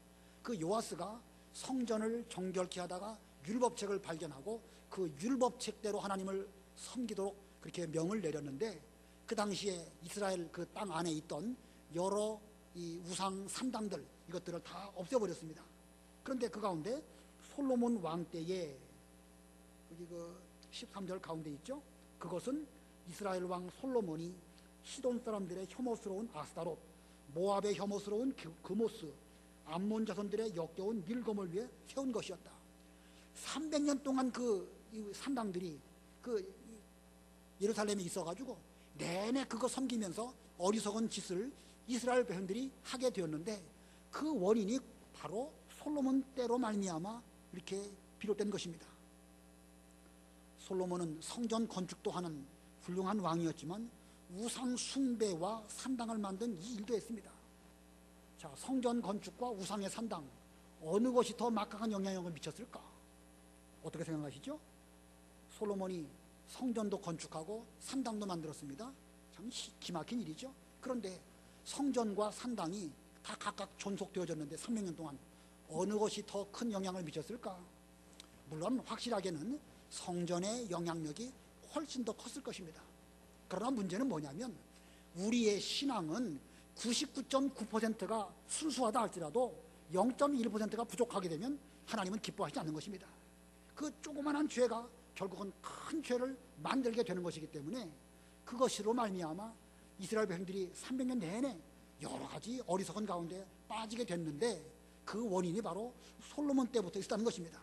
그 요아스가 성전을 정결케 하다가 율법책을 발견하고 그 율법책대로 하나님을 섬기도록 그렇게 명을 내렸는데, 그 당시에 이스라엘 그 땅 안에 있던 여러 이 우상 산당들, 이것들을 다 없애버렸습니다. 그런데 그 가운데 솔로몬 왕 때에 여기 그 13절 가운데 있죠. 그것은 이스라엘 왕 솔로몬이 시돈 사람들의 혐오스러운 아스타롯, 모압의 혐오스러운 그모스, 암몬 자손들의 역겨운 밀곰을 위해 세운 것이었다. 300년 동안 그 산당들이 그 예루살렘에 있어가지고 내내 그거 섬기면서 어리석은 짓을 이스라엘 백성들이 하게 되었는데, 그 원인이 바로 솔로몬 때로 말미암아 이렇게 비롯된 것입니다. 솔로몬은 성전 건축도 하는 훌륭한 왕이었지만 우상 숭배와 산당을 만든 이 일도 했습니다. 자, 성전 건축과 우상의 산당, 어느 것이 더 막강한 영향력을 미쳤을까? 어떻게 생각하시죠? 솔로몬이 성전도 건축하고 산당도 만들었습니다. 참 기막힌 일이죠. 그런데 성전과 산당이 다 각각 존속되어졌는데 300년 동안 어느 것이 더 큰 영향을 미쳤을까? 물론 확실하게는 성전의 영향력이 훨씬 더 컸을 것입니다. 그러나 문제는 뭐냐면 우리의 신앙은 99.9%가 순수하다 할지라도 0.1%가 부족하게 되면 하나님은 기뻐하지 않는 것입니다. 그 조그만한 죄가 결국은 큰 죄를 만들게 되는 것이기 때문에 그것으로 말미암아 이스라엘 백성들이 300년 내내 여러 가지 어리석은 가운데 빠지게 됐는데, 그 원인이 바로 솔로몬 때부터 있었다는 것입니다.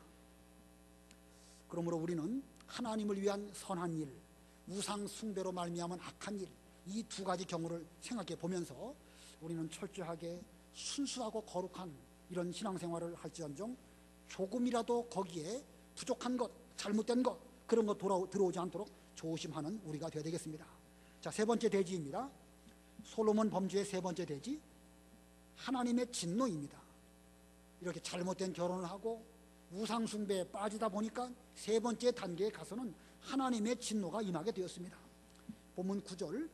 그러므로 우리는 하나님을 위한 선한 일, 우상 숭배로 말미암은 악한 일, 이 두 가지 경우를 생각해 보면서 우리는 철저하게 순수하고 거룩한 이런 신앙생활을 할지언정 조금이라도 거기에 부족한 것, 잘못된 것, 그런 것 들어오지 않도록 조심하는 우리가 되어야 되겠습니다. 자, 세 번째 대지입니다. 솔로몬 범죄의 세 번째 대지, 하나님의 진노입니다. 이렇게 잘못된 결혼을 하고 우상 숭배에 빠지다 보니까 세 번째 단계에 가서는 하나님의 진노가 임하게 되었습니다. 본문 9절,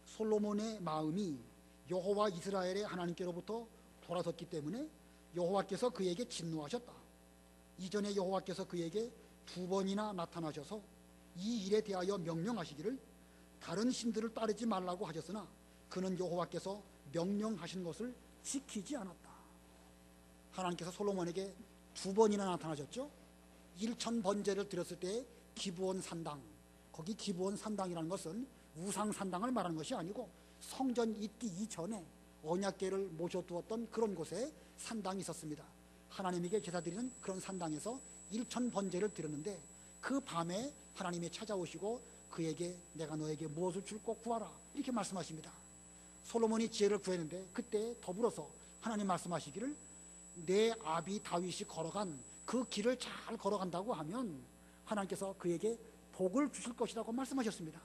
솔로몬의 마음이 여호와 이스라엘의 하나님께로부터 돌아섰기 때문에 여호와께서 그에게 진노하셨다. 이전에 여호와께서 그에게 2번이나 나타나셔서 이 일에 대하여 명령하시기를 다른 신들을 따르지 말라고 하셨으나 그는 여호와께서 명령하신 것을 지키지 않았다. 하나님께서 솔로몬에게 2번이나 나타나셨죠. 1천 번제를 드렸을 때 기브온 산당, 거기 기브온 산당이라는 것은 우상 산당을 말하는 것이 아니고 성전 있기 이전에 언약궤를 모셔두었던 그런 곳에 산당이 있었습니다. 하나님에게 제사드리는 그런 산당에서 1천 번제를 드렸는데, 그 밤에 하나님이 찾아오시고 그에게 내가 너에게 무엇을 줄고 구하라, 이렇게 말씀하십니다. 솔로몬이 지혜를 구했는데 그때 더불어서 하나님 말씀하시기를 내 아비 다윗이 걸어간 그 길을 잘 걸어간다고 하면 하나님께서 그에게 복을 주실 것이라고 말씀하셨습니다.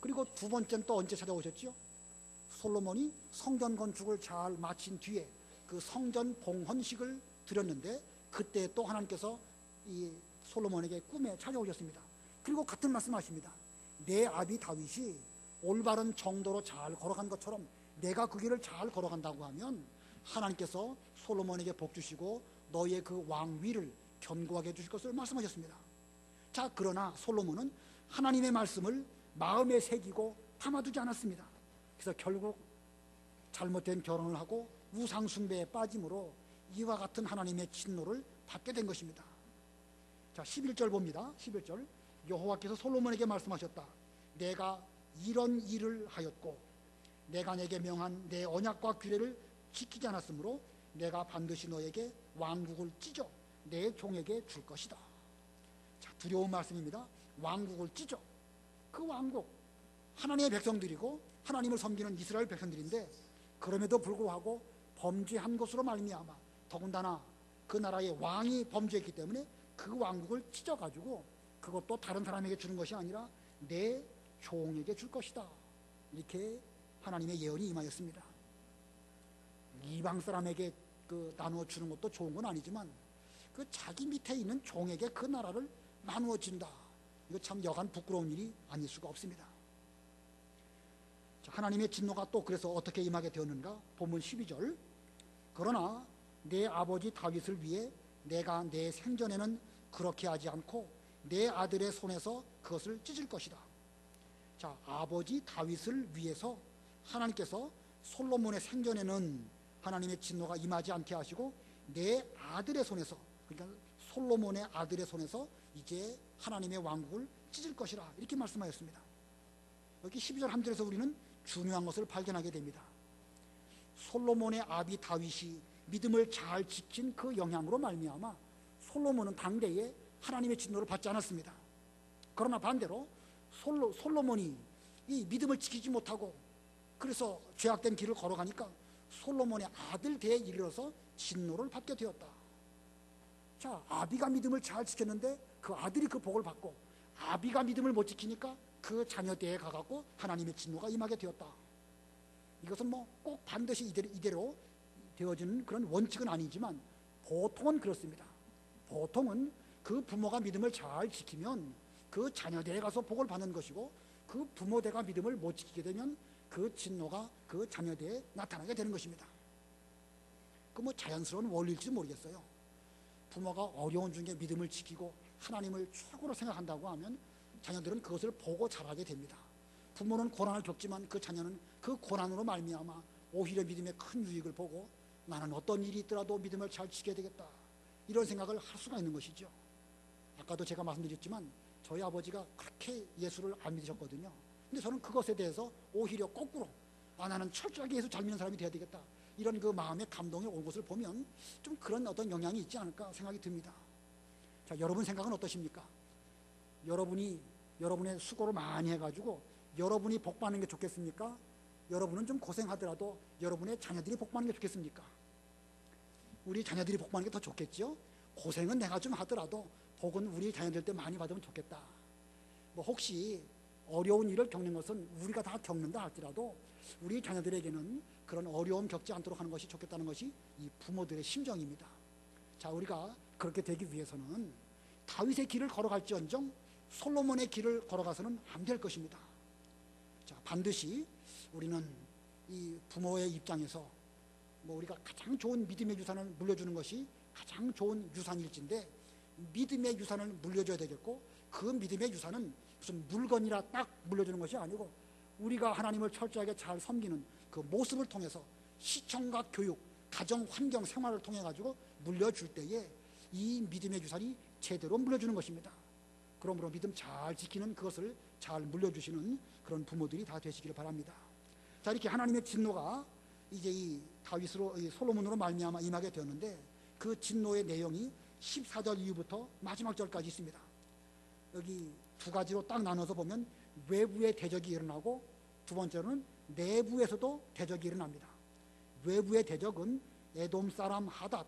그리고 두 번째는 또 언제 찾아오셨죠? 솔로몬이 성전 건축을 잘 마친 뒤에 그 성전 봉헌식을 드렸는데 그때 또 하나님께서 이 솔로몬에게 꿈에 찾아오셨습니다. 그리고 같은 말씀하십니다. 내 아비 다윗이 올바른 정도로 잘 걸어간 것처럼 내가 그 길을 잘 걸어간다고 하면 하나님께서 솔로몬에게 복 주시고 너의 그 왕위를 견고하게 해주실 것을 말씀하셨습니다. 자, 그러나 솔로몬은 하나님의 말씀을 마음에 새기고 담아두지 않았습니다. 그래서 결국 잘못된 결혼을 하고 우상 숭배에 빠짐으로 이와 같은 하나님의 진노를 받게 된 것입니다. 자, 11절 봅니다. 11절, 여호와께서 솔로몬에게 말씀하셨다. 내가 이런 일을 하였고 내가 내게 명한 내 언약과 규례를 지키지 않았으므로 내가 반드시 너에게 왕국을 찢어 내 종에게 줄 것이다. 자, 두려운 말씀입니다. 왕국을 찢어. 그 왕국, 하나님의 백성들이고 하나님을 섬기는 이스라엘 백성들인데 그럼에도 불구하고 범죄한 것으로 말미암아 더군다나 그 나라의 왕이 범죄했기 때문에 그 왕국을 찢어가지고 그것도 다른 사람에게 주는 것이 아니라 내 종에게 줄 것이다. 이렇게 하나님의 예언이 임하였습니다. 이방 사람에게 나누어 주는 것도 좋은 건 아니지만 그 자기 밑에 있는 종에게 그 나라를 나누어 준다. 이거 참 여간 부끄러운 일이 아닐 수가 없습니다. 자, 하나님의 진노가 또 그래서 어떻게 임하게 되었는가? 본문 12절. 그러나 내 아버지 다윗을 위해 내가 내 생전에는 그렇게 하지 않고 내 아들의 손에서 그것을 찢을 것이다. 자, 아버지 다윗을 위해서 하나님께서 솔로몬의 생전에는 하나님의 진노가 임하지 않게 하시고 내 아들의 손에서, 그러니까 솔로몬의 아들의 손에서 이제 하나님의 왕국을 찢을 것이라 이렇게 말씀하였습니다. 여기 12절 3절에서 우리는 중요한 것을 발견하게 됩니다. 솔로몬의 아비 다윗이 믿음을 잘 지킨 그 영향으로 말미암아 솔로몬은 당대에 하나님의 진노를 받지 않았습니다. 그러나 반대로 솔로몬이 이 믿음을 지키지 못하고 그래서 죄악된 길을 걸어가니까 솔로몬의 아들 대에 이르러서 진노를 받게 되었다. 자, 아비가 믿음을 잘 지켰는데 그 아들이 그 복을 받고 아비가 믿음을 못 지키니까 그 자녀 대에 가갖고 하나님의 진노가 임하게 되었다. 이것은 뭐 꼭 반드시 이대로 되어지는 그런 원칙은 아니지만 보통은 그렇습니다. 보통은 그 부모가 믿음을 잘 지키면 그 자녀 대에 가서 복을 받는 것이고 그 부모 대가 믿음을 못 지키게 되면 그 진노가 그 자녀 대에 나타나게 되는 것입니다. 그 뭐 자연스러운 원리일지 모르겠어요. 부모가 어려운 중에 믿음을 지키고 하나님을 최고로 생각한다고 하면 자녀들은 그것을 보고 자라게 됩니다. 부모는 고난을 겪지만 그 자녀는 그 고난으로 말미암아 오히려 믿음의 큰 유익을 보고 나는 어떤 일이 있더라도 믿음을 잘 지켜야 되겠다, 이런 생각을 할 수가 있는 것이죠. 아까도 제가 말씀드렸지만 저희 아버지가 그렇게 예수를 안 믿으셨거든요. 근데 저는 그것에 대해서 오히려 거꾸로 나는 철저하게 예수 잘 믿는 사람이 돼야 되겠다, 이런 그 마음의 감동이 온 것을 보면 좀 그런 어떤 영향이 있지 않을까 생각이 듭니다. 자, 여러분 생각은 어떠십니까? 여러분이 여러분의 수고를 많이 해가지고 여러분이 복 받는 게 좋겠습니까? 여러분은 좀 고생하더라도 여러분의 자녀들이 복 받는 게 좋겠습니까? 우리 자녀들이 복 받는 게 더 좋겠죠? 고생은 내가 좀 하더라도 복은 우리 자녀들 때 많이 받으면 좋겠다. 뭐 혹시 어려운 일을 겪는 것은 우리가 다 겪는다 할지라도 우리 자녀들에게는 그런 어려움 겪지 않도록 하는 것이 좋겠다는 것이 이 부모들의 심정입니다. 자, 우리가 그렇게 되기 위해서는 다윗의 길을 걸어갈지언정 솔로몬의 길을 걸어가서는 안 될 것입니다. 자, 반드시 우리는 이 부모의 입장에서 뭐 우리가 가장 좋은 믿음의 유산을 물려주는 것이 가장 좋은 유산일진데 믿음의 유산을 물려줘야 되겠고 그 믿음의 유산은 무슨 물건이라 딱 물려주는 것이 아니고 우리가 하나님을 철저하게 잘 섬기는 그 모습을 통해서 시청과 교육, 가정, 환경, 생활을 통해 가지고 물려줄 때에 이 믿음의 유산이 제대로 물려주는 것입니다. 그러므로 믿음 잘 지키는 그것을 잘 물려주시는 그런 부모들이 다 되시기를 바랍니다. 자, 이렇게 하나님의 진노가 이제 이 다윗으로, 이 솔로몬으로 말미암아 임하게 되었는데 그 진노의 내용이 14절 이후부터 마지막 절까지 있습니다. 여기 두 가지로 딱 나눠서 보면 외부의 대적이 일어나고 두 번째로는 내부에서도 대적이 일어납니다. 외부의 대적은 에돔 사람 하닷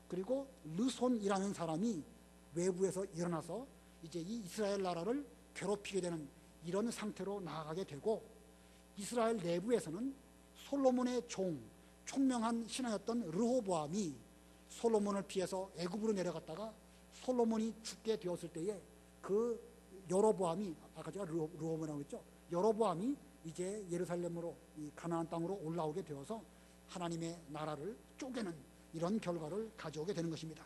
그리고 르손이라는 사람이 외부에서 일어나서 이제 이 이스라엘 나라를 괴롭히게 되는 이런 상태로 나아가게 되고 이스라엘 내부에서는 솔로몬의 총명한 신하였던 르호보암이 솔로몬을 피해서 애굽으로 내려갔다가 솔로몬이 죽게 되었을 때에 그 여로보암이 아까 제가 르호보암이라고 했죠. 여로보암이 이제 예루살렘으로 이 가나안 땅으로 올라오게 되어서 하나님의 나라를 쪼개는 이런 결과를 가져오게 되는 것입니다.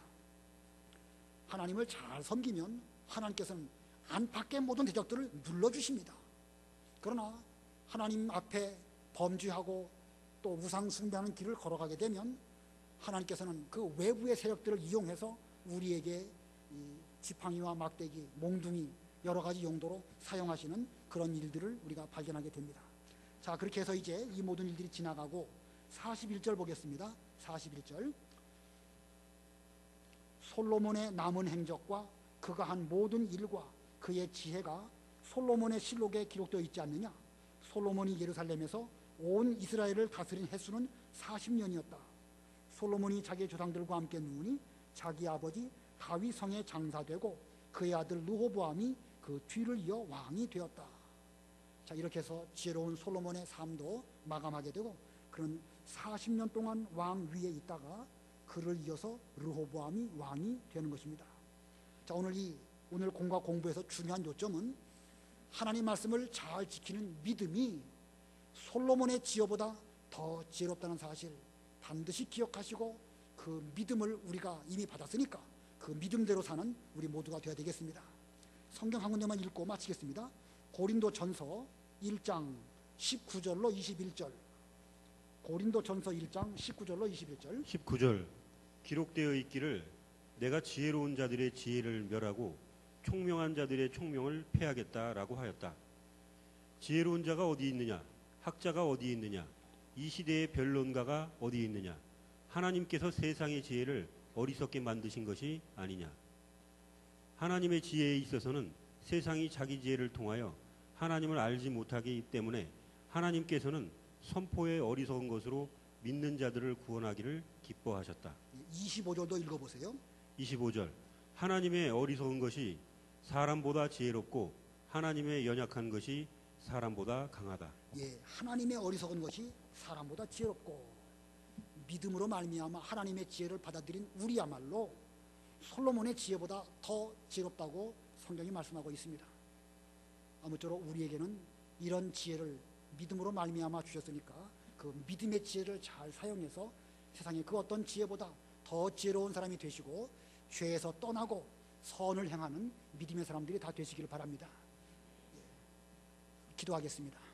하나님을 잘 섬기면 하나님께서는 안팎의 모든 대적들을 눌러주십니다. 그러나 하나님 앞에 범죄하고 또 우상 숭배하는 길을 걸어가게 되면 하나님께서는 그 외부의 세력들을 이용해서 우리에게 이 지팡이와 막대기, 몽둥이 여러 가지 용도로 사용하시는 그런 일들을 우리가 발견하게 됩니다. 자, 그렇게 해서 이제 이 모든 일들이 지나가고 41절 보겠습니다. 41절. 솔로몬의 남은 행적과 그가 한 모든 일과 그의 지혜가 솔로몬의 실록에 기록되어 있지 않느냐? 솔로몬이 예루살렘에서 온 이스라엘을 다스린 횟수는 40년이었다. 솔로몬이 자기의 조상들과 함께 누우니 자기 아버지 다윗 성에 장사되고 그의 아들 르호보암이 그 뒤를 이어 왕이 되었다. 자, 이렇게 해서 지혜로운 솔로몬의 삶도 마감하게 되고, 그는 40년 동안 왕 위에 있다가 그를 이어서 르호보암이 왕이 되는 것입니다. 자, 오늘 공과 공부에서 중요한 요점은 하나님 말씀을 잘 지키는 믿음이 솔로몬의 지혜보다 더 지혜롭다는 사실 반드시 기억하시고, 그 믿음을 우리가 이미 받았으니까 그 믿음대로 사는 우리 모두가 되어야 되겠습니다. 성경 한 군데만 읽고 마치겠습니다. 고린도전서 1장 19절로 21절. 고린도전서 1장 19절로 21절. 19절 기록되어 있기를 내가 지혜로운 자들의 지혜를 멸하고 총명한 자들의 총명을 패하겠다라고 하였다. 지혜로운 자가 어디 있느냐? 학자가 어디 있느냐? 이 시대의 변론가가 어디 있느냐? 하나님께서 세상의 지혜를 어리석게 만드신 것이 아니냐? 하나님의 지혜에 있어서는 세상이 자기 지혜를 통하여 하나님을 알지 못하기 때문에 하나님께서는 선포의 어리석은 것으로 믿는 자들을 구원하기를 기뻐하셨다. 25절도 읽어보세요. 25절 하나님의 어리석은 것이 사람보다 지혜롭고 하나님의 연약한 것이 사람보다 강하다. 예, 하나님의 어리석은 것이 사람보다 지혜롭고, 믿음으로 말미암아 하나님의 지혜를 받아들인 우리야말로 솔로몬의 지혜보다 더 지혜롭다고 성경이 말씀하고 있습니다. 아무쪼록 우리에게는 이런 지혜를 믿음으로 말미암아 주셨으니까 그 믿음의 지혜를 잘 사용해서 세상의 그 어떤 지혜보다 더 지혜로운 사람이 되시고 죄에서 떠나고 선을 행하는 믿음의 사람들이 다 되시기를 바랍니다. 예, 기도하겠습니다.